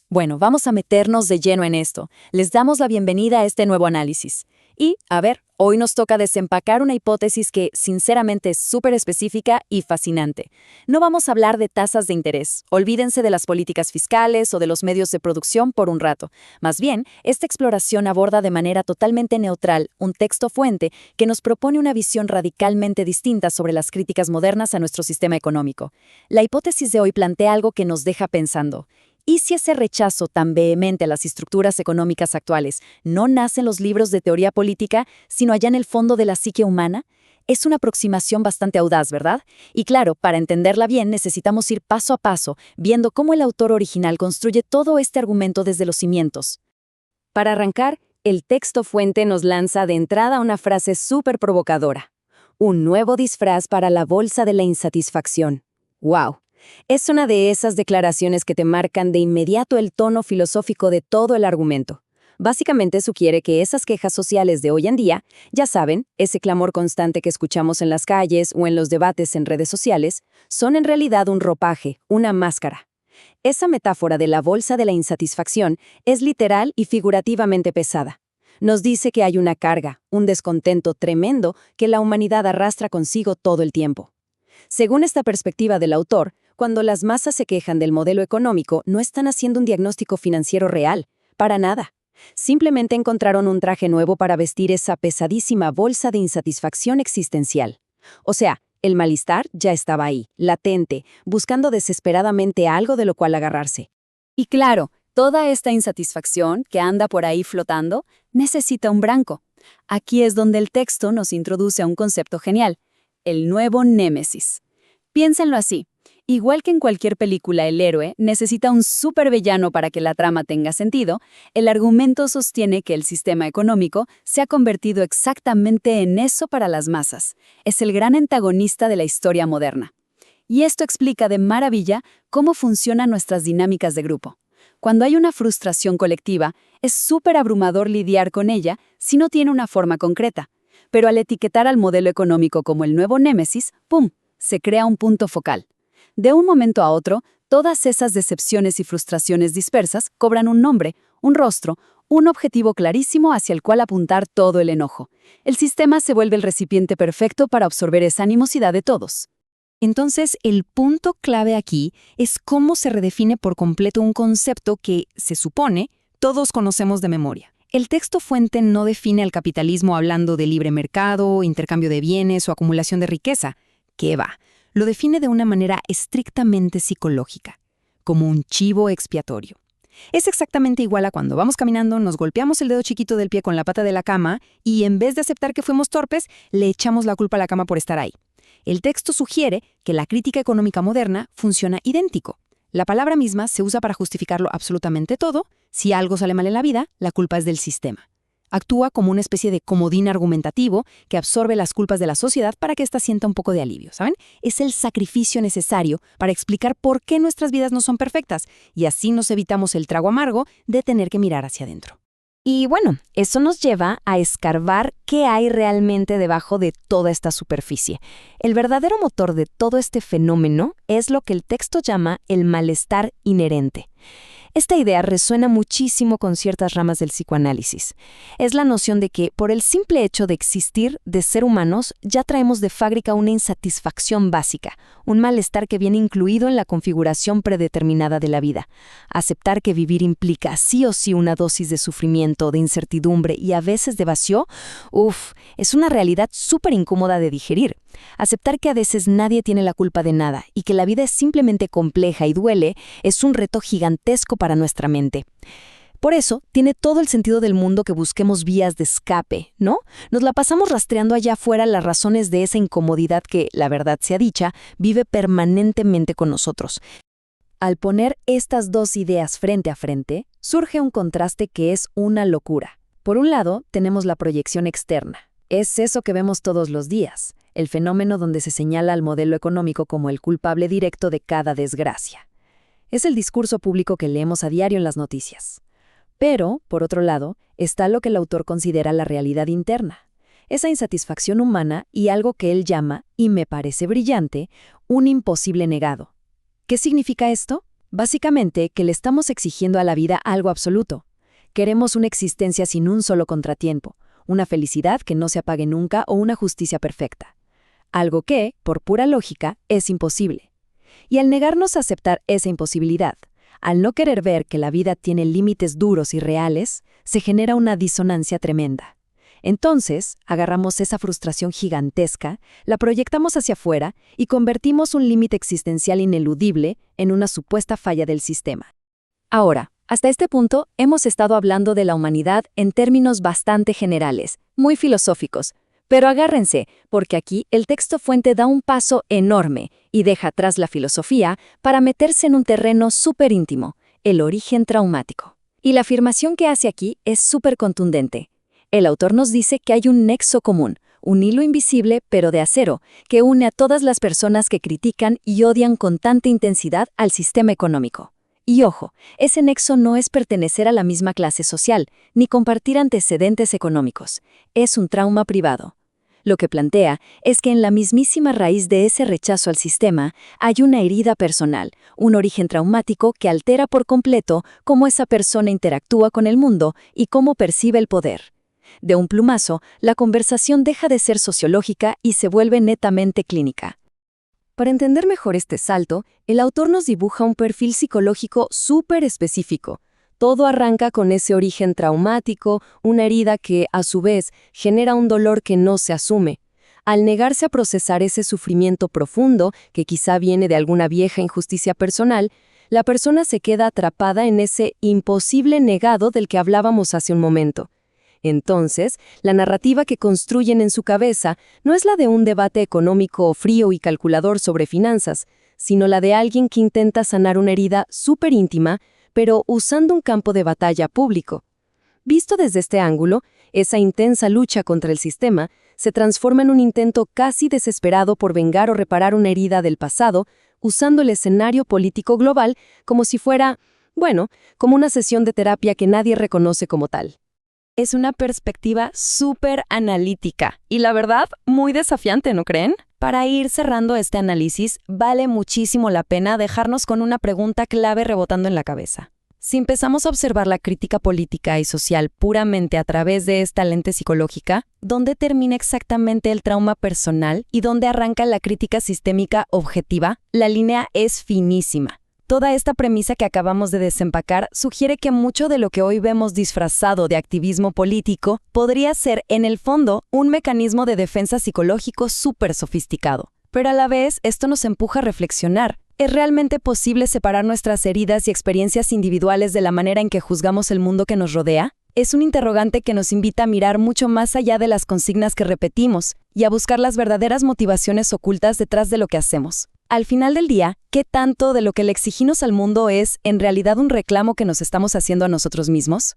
Bueno, vamos a meternos de lleno en esto. Les damos la bienvenida a este nuevo análisis. Y, a ver, hoy nos toca desempacar una hipótesis que, sinceramente, es súper específica y fascinante. No vamos a hablar de tasas de interés, olvídense de las políticas fiscales o de los medios de producción por un rato. Más bien, esta exploración aborda de manera totalmente neutral un texto fuente que nos propone una visión radicalmente distinta sobre las críticas modernas a nuestro sistema económico. La hipótesis de hoy plantea algo que nos deja pensando. ¿Y si ese rechazo tan vehemente a las estructuras económicas actuales no nace en los libros de teoría política, sino allá en el fondo de la psique humana? Es una aproximación bastante audaz, ¿verdad? Y claro, para entenderla bien necesitamos ir paso a paso, viendo cómo el autor original construye todo este argumento desde los cimientos. Para arrancar, el texto fuente nos lanza de entrada una frase súper provocadora. Un nuevo disfraz para la bolsa de la insatisfacción. ¡Wow! Es una de esas declaraciones que te marcan de inmediato el tono filosófico de todo el argumento. Básicamente sugiere que esas quejas sociales de hoy en día, ya saben, ese clamor constante que escuchamos en las calles o en los debates en redes sociales, son en realidad un ropaje, una máscara. Esa metáfora de la bolsa de la insatisfacción es literal y figurativamente pesada. Nos dice que hay una carga, un descontento tremendo que la humanidad arrastra consigo todo el tiempo. Según esta perspectiva del autor, cuando las masas se quejan del modelo económico, no están haciendo un diagnóstico financiero real, para nada. Simplemente encontraron un traje nuevo para vestir esa pesadísima bolsa de insatisfacción existencial. O sea, el malestar ya estaba ahí, latente, buscando desesperadamente algo de lo cual agarrarse. Y claro, toda esta insatisfacción que anda por ahí flotando necesita un branco. Aquí es donde el texto nos introduce a un concepto genial, el nuevo némesis. Piénsenlo así. Igual que en cualquier película el héroe necesita un supervillano para que la trama tenga sentido, el argumento sostiene que el sistema económico se ha convertido exactamente en eso para las masas. Es el gran antagonista de la historia moderna. Y esto explica de maravilla cómo funcionan nuestras dinámicas de grupo. Cuando hay una frustración colectiva, es súper abrumador lidiar con ella si no tiene una forma concreta. Pero al etiquetar al modelo económico como el nuevo némesis, ¡pum!, se crea un punto focal. De un momento a otro, todas esas decepciones y frustraciones dispersas cobran un nombre, un rostro, un objetivo clarísimo hacia el cual apuntar todo el enojo. El sistema se vuelve el recipiente perfecto para absorber esa animosidad de todos. Entonces, el punto clave aquí es cómo se redefine por completo un concepto que, se supone, todos conocemos de memoria. El texto fuente no define al capitalismo hablando de libre mercado, intercambio de bienes o acumulación de riqueza. ¿Qué va? Lo define de una manera estrictamente psicológica, como un chivo expiatorio. Es exactamente igual a cuando vamos caminando, nos golpeamos el dedo chiquito del pie con la pata de la cama y en vez de aceptar que fuimos torpes, le echamos la culpa a la cama por estar ahí. El texto sugiere que la crítica económica moderna funciona idéntico. La palabra misma se usa para justificarlo absolutamente todo. Si algo sale mal en la vida, la culpa es del sistema. Actúa como una especie de comodín argumentativo que absorbe las culpas de la sociedad para que ésta sienta un poco de alivio, ¿saben? Es el sacrificio necesario para explicar por qué nuestras vidas no son perfectas y así nos evitamos el trago amargo de tener que mirar hacia adentro. Y bueno, eso nos lleva a escarbar qué hay realmente debajo de toda esta superficie. El verdadero motor de todo este fenómeno es lo que el texto llama el malestar inherente. Esta idea resuena muchísimo con ciertas ramas del psicoanálisis. Es la noción de que, por el simple hecho de existir, de ser humanos, ya traemos de fábrica una insatisfacción básica, un malestar que viene incluido en la configuración predeterminada de la vida. Aceptar que vivir implica sí o sí una dosis de sufrimiento, de incertidumbre y a veces de vacío, es una realidad súper incómoda de digerir. Aceptar que a veces nadie tiene la culpa de nada y que la vida es simplemente compleja y duele es un reto gigantesco para nuestra mente. Por eso, tiene todo el sentido del mundo que busquemos vías de escape, ¿no? Nos la pasamos rastreando allá afuera las razones de esa incomodidad que, la verdad sea dicha, vive permanentemente con nosotros. Al poner estas dos ideas frente a frente, surge un contraste que es una locura. Por un lado, tenemos la proyección externa. Es eso que vemos todos los días, el fenómeno donde se señala al modelo económico como el culpable directo de cada desgracia. Es el discurso público que leemos a diario en las noticias. Pero, por otro lado, está lo que el autor considera la realidad interna, esa insatisfacción humana y algo que él llama, y me parece brillante, un imposible negado. ¿Qué significa esto? Básicamente, que le estamos exigiendo a la vida algo absoluto. Queremos una existencia sin un solo contratiempo, una felicidad que no se apague nunca o una justicia perfecta. Algo que, por pura lógica, es imposible. Y al negarnos a aceptar esa imposibilidad, al no querer ver que la vida tiene límites duros y reales, se genera una disonancia tremenda. Entonces, agarramos esa frustración gigantesca, la proyectamos hacia afuera y convertimos un límite existencial ineludible en una supuesta falla del sistema. Ahora, hasta este punto, hemos estado hablando de la humanidad en términos bastante generales, muy filosóficos. Pero agárrense, porque aquí el texto fuente da un paso enorme y deja atrás la filosofía para meterse en un terreno súper íntimo, el origen traumático. Y la afirmación que hace aquí es súper contundente. El autor nos dice que hay un nexo común, un hilo invisible pero de acero, que une a todas las personas que critican y odian con tanta intensidad al sistema económico. Y ojo, ese nexo no es pertenecer a la misma clase social, ni compartir antecedentes económicos. Es un trauma privado. Lo que plantea es que en la mismísima raíz de ese rechazo al sistema hay una herida personal, un origen traumático que altera por completo cómo esa persona interactúa con el mundo y cómo percibe el poder. De un plumazo, la conversación deja de ser sociológica y se vuelve netamente clínica. Para entender mejor este salto, el autor nos dibuja un perfil psicológico súper específico. Todo arranca con ese origen traumático, una herida que, a su vez, genera un dolor que no se asume. Al negarse a procesar ese sufrimiento profundo, que quizá viene de alguna vieja injusticia personal, la persona se queda atrapada en ese imposible negado del que hablábamos hace un momento. Entonces, la narrativa que construyen en su cabeza no es la de un debate económico frío y calculador sobre finanzas, sino la de alguien que intenta sanar una herida súper íntima, pero usando un campo de batalla público. Visto desde este ángulo, esa intensa lucha contra el sistema se transforma en un intento casi desesperado por vengar o reparar una herida del pasado, usando el escenario político global como si fuera, como una sesión de terapia que nadie reconoce como tal. Es una perspectiva súper analítica y la verdad, muy desafiante, ¿no creen? Para ir cerrando este análisis, vale muchísimo la pena dejarnos con una pregunta clave rebotando en la cabeza. Si empezamos a observar la crítica política y social puramente a través de esta lente psicológica, ¿dónde termina exactamente el trauma personal y dónde arranca la crítica sistémica objetiva? La línea es finísima. Toda esta premisa que acabamos de desempacar sugiere que mucho de lo que hoy vemos disfrazado de activismo político podría ser, en el fondo, un mecanismo de defensa psicológico súper sofisticado. Pero a la vez, esto nos empuja a reflexionar. ¿Es realmente posible separar nuestras heridas y experiencias individuales de la manera en que juzgamos el mundo que nos rodea? Es un interrogante que nos invita a mirar mucho más allá de las consignas que repetimos y a buscar las verdaderas motivaciones ocultas detrás de lo que hacemos. Al final del día, ¿qué tanto de lo que le exigimos al mundo es, en realidad, un reclamo que nos estamos haciendo a nosotros mismos?